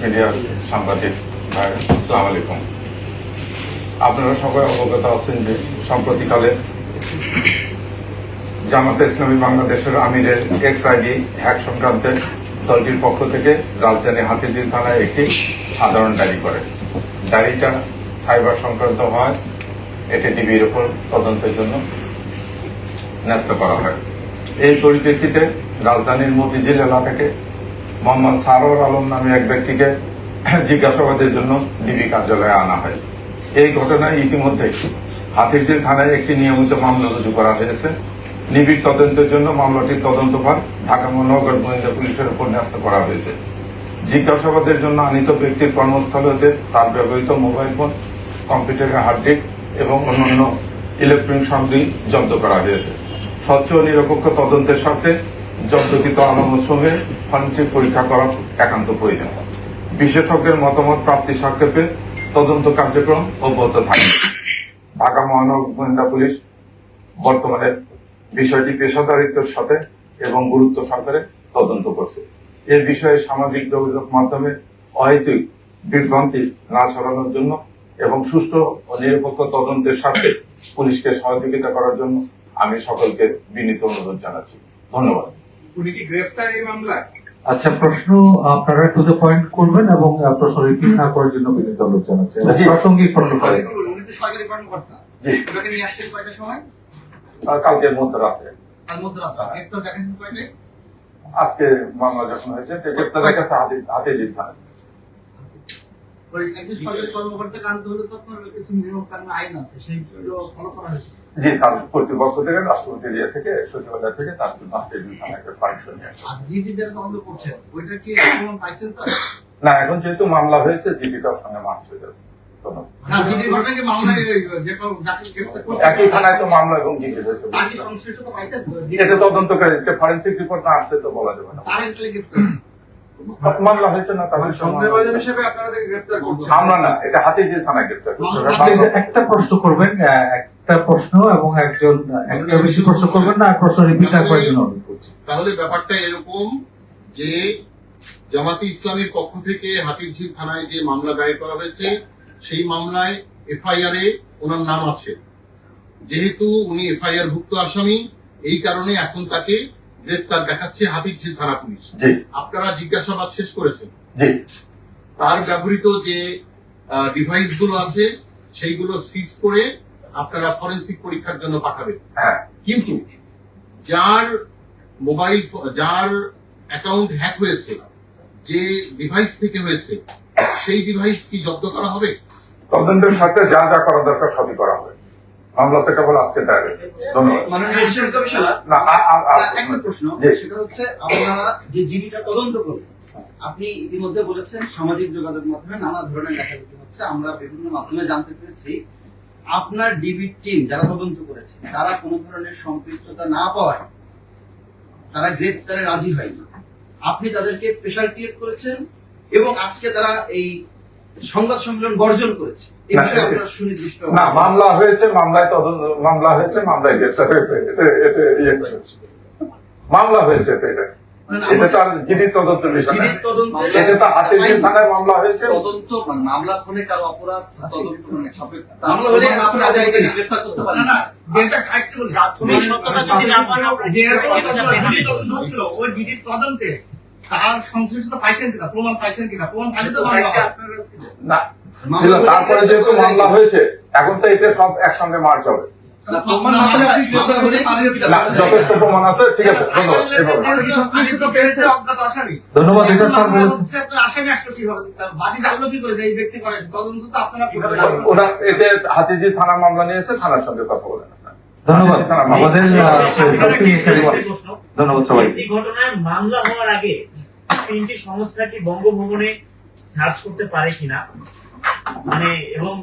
মিডিয়ার সাংবাদিক ভাই, আসসালামু আলাইকুম। আপনারা সবাই অবগত আছেন যে সম্প্রতিকালে জামাতে ইসলামী বাংলাদেশের আমিরের এক্স আইডি হ্যাক সংক্রান্তে দলটির পক্ষ থেকে রাজধানী হাতিরঝিল থানায় একটি সাধারণ ডায়েরি করে। ডায়েরিটা সাইবার সংক্রান্ত হয়, এটি ডিবির উপর তদন্তের জন্য ন্যস্ত করা হয়। এই পরিপ্রেক্ষিতে রাজধানীর মতিঝিল এলাকা থেকে মোহাম্মদ সারোয়ার আলম নামে এক ব্যক্তিকে জিজ্ঞাসাবাদের জন্য ডিবি কার্যালয়ে আনা হয়। এই ঘটনায় ইতিমধ্যে হাতিরঝিল থানায় একটি নিয়মিত মামলা রুজু করা হয়েছে। নিবিড় তদন্তের জন্য মামলাটির তদন্তভার ঢাকা মহানগর গোয়েন্দা পুলিশের উপর ন্যস্ত করা হয়েছে। জিজ্ঞাসাবাদের জন্য আনিত ব্যক্তির কর্মস্থল হতে তার ব্যবহৃত মোবাইল ফোন, কম্পিউটারের হার্ড ডিস্ক এবং অন্যান্য ইলেকট্রনিক সামগ্রী জব্দ করা হয়েছে। স্বচ্ছ ও নিরপেক্ষ তদন্তের স্বার্থে জব্দকৃত আলামতসমূহে ফরেনসিক পরীক্ষা করা একান্ত প্রয়োজন। বিশেষজ্ঞের মতামত প্রাপ্তি সাপেক্ষে তদন্ত কার্যক্রম অব্যাহত থাকবে। ঢাকা মহানগর গোয়েন্দা পুলিশ বর্তমানে বিষয়টি পেশাদারিত্বের সাথে এবং গুরুত্ব সহকারে তদন্ত করছে। এর বিষয়ে সামাজিক যোগাযোগ মাধ্যমে অহেতুক বিভ্রান্তি না ছড়ানোর জন্য এবং সুষ্ঠু ও নিরপেক্ষ তদন্তের স্বার্থে পুলিশকে সহযোগিতা করার জন্য আমি সকলকে বিনীত অনুরোধ জানাচ্ছি। ধন্যবাদ। উনি কি গ্রেফতার এই মামলায়? আচ্ছা, প্রশ্ন আপনারা টু দ্য পয়েন্ট করবেন এবং প্রশ্ন রিপিট না করার জন্য বিনীত অনুরোধ জানাচ্ছি। প্রাসঙ্গিক প্রশ্ন করেন। উনি তো সরকারি কর্মকর্তা। ওটাকে নিয়ে আসছেন কয়টার সময়? কালকে মধ্যরাতে। কাল মধ্যরাতে। গ্রেফতার দেখাচ্ছেন কয়টায়? আজকে মামলা যখন হয়েছে গ্রেফতার দেখাচ্ছে হাতিরঝিল থানায়। ওই একজন সরকারি কর্মকর্তাকে আনতে হলে তো আপনার কিছু নিয়ম কানুন আইন আছে, সেইগুলো ফলো করা হয়েছে। জি, কাল কর্তৃপক্ষ থেকে রাষ্ট্রপতির ইয়ে থেকে সচিবালয় থেকে তার জন্য হাতিরঝিল থানায় একটা পারমিশন নিয়ে আসছে। আর জিডি যারা তদন্ত করছেন ওইটা কি এখন পাইছেন তো? না, এখন যেহেতু মামলা হয়েছে জিডিটার সঙ্গে মার্চ হয়ে যাবে। না, জিডি ঘটনা কি মামলায় যে কোনো যাকে গ্রেফতার করছে একই থানায় তো মামলা এবং জিডি হয়েছে। তার কি সংশ্লিষ্ট তো পাইছেন? এটা তদন্ত করে ফরেনসিক রিপোর্ট না আসলে তো বলা যাবে না। তার আসলে গ্রেফতার মামলা হয়েছে না, তাহলে সন্দেহভাজন হিসেবে আপনারা গ্রেফতার করছেন? আমরা না, এটা হাতিরঝিল থানায় গ্রেফতার করছে। একটা প্রশ্ন করবেন, একটা প্রশ্ন এবং একজন একটা বেশি প্রশ্ন করবেন না, প্রশ্ন রিপিট না করার জন্য অনুরোধ করছি। তাহলে ব্যাপারটা এরকম যে জামাতে ইসলামের পক্ষ থেকে হাতিরঝিল থানায় যে মামলা দায়ের করা হয়েছে সেই মামলায় এফআইআর এ ওনার নাম আছে। যেহেতু উনি এফআইআর ভুক্ত আসামি, এই কারণে এখন তাকে গ্রেফতার দেখাচ্ছে হাতিরঝিল থানা পুলিশ। আপনারা জিজ্ঞাসাবাদ শেষ করেছেন। তার ব্যবহৃত যে ডিভাইস গুলো আছে সেইগুলো সিজ করে আপনারা ফরেনসিক পরীক্ষার জন্য পাঠাবেন। কিন্তু যার মোবাইল, যার অ্যাকাউন্ট হ্যাক হয়েছে, যে ডিভাইস থেকে হয়েছে, সেই ডিভাইস কি জব্দ করা হবে? তদন্তের সাথে যা যা করা দরকার সবই করা হবে। মামলা তো কেবল আজকে দায়ের হয়েছে। ধন্যবাদ। একটা প্রশ্ন, সেটা হচ্ছে আমরা যে জিডিটা তদন্ত করব, আপনি ইতিমধ্যে বলেছেন সামাজিক যোগাযোগ মাধ্যমে নানা ধরনের লেখালেখি হচ্ছে, আমরা বিভিন্ন মাধ্যমে জানতে পেরেছি আপনার ডিবি টিম যারা তদন্ত করেছে তারা কোনো ধরনের সম্পৃক্ততা না পাওয়ায় তারা গ্রেফতারে রাজি হয়নি। আপনি তাদেরকে প্রেশার ক্রিয়েট করেছেন এবং আজকে তারা এই সংবাদ সম্মেলন বর্জন করেছে। এই বিষয়ে আপনারা সুনির্দিষ্ট না, মামলা হয়েছে, মামলায় তদন্ত, মামলা হয়েছে, মামলায় গ্রেফতার হয়েছে, মামলা হয়েছে। এটা তো আর জিডির তদন্তের বিষয় না। এটা তো হাতিরঝিল থানায় মামলা হয়েছে। তদন্ত মামলা হলে কারো অপরাধ তদন্ত মামলা হলে আপনারা যাইতে গ্রেফতার করতে পারেন না। যেটা কাটতে বলি প্রাথমিক সত্যতা যদি না পান, যেহেতু জিডি তদন্ত হচ্ছিল, ওই জিডি তদন্তে তার সংশ্লিষ্টতা পাইছেন কিনা, প্রমাণ পাইছেন কিনা? প্রমাণ পাইলে তো মামলা না ছিল। তারপরে যেহেতু মামলা হয়েছে, এখন তো এটা সব একসঙ্গে মার্চ হবে। যথেষ্ট প্রমাণ আছে। ঠিক আছে, ধন্যবাদ। ধন্যবাদ। ওরা এতে হাতিরঝিল থানা মামলা নিয়েছে, থানার সঙ্গে কথা বলেন। ধন্যবাদ। আমাদের ধন্যবাদ সবাই। এই ঘটনায় মামলা হওয়ার আগে তিনটি সংস্থা কি বঙ্গভবনে সার্চ করতে পারে কিনা, মানে এবং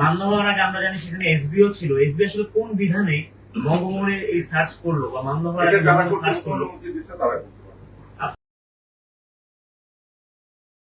মামলা হওয়ার আগে আমরা জানি সেখানে এসবিও ছিল, এসবি আসলে কোন বিধানে বঙ্গভবনে এই সার্চ করলো বা মামলা হওয়ার আগে সার্চ করলো?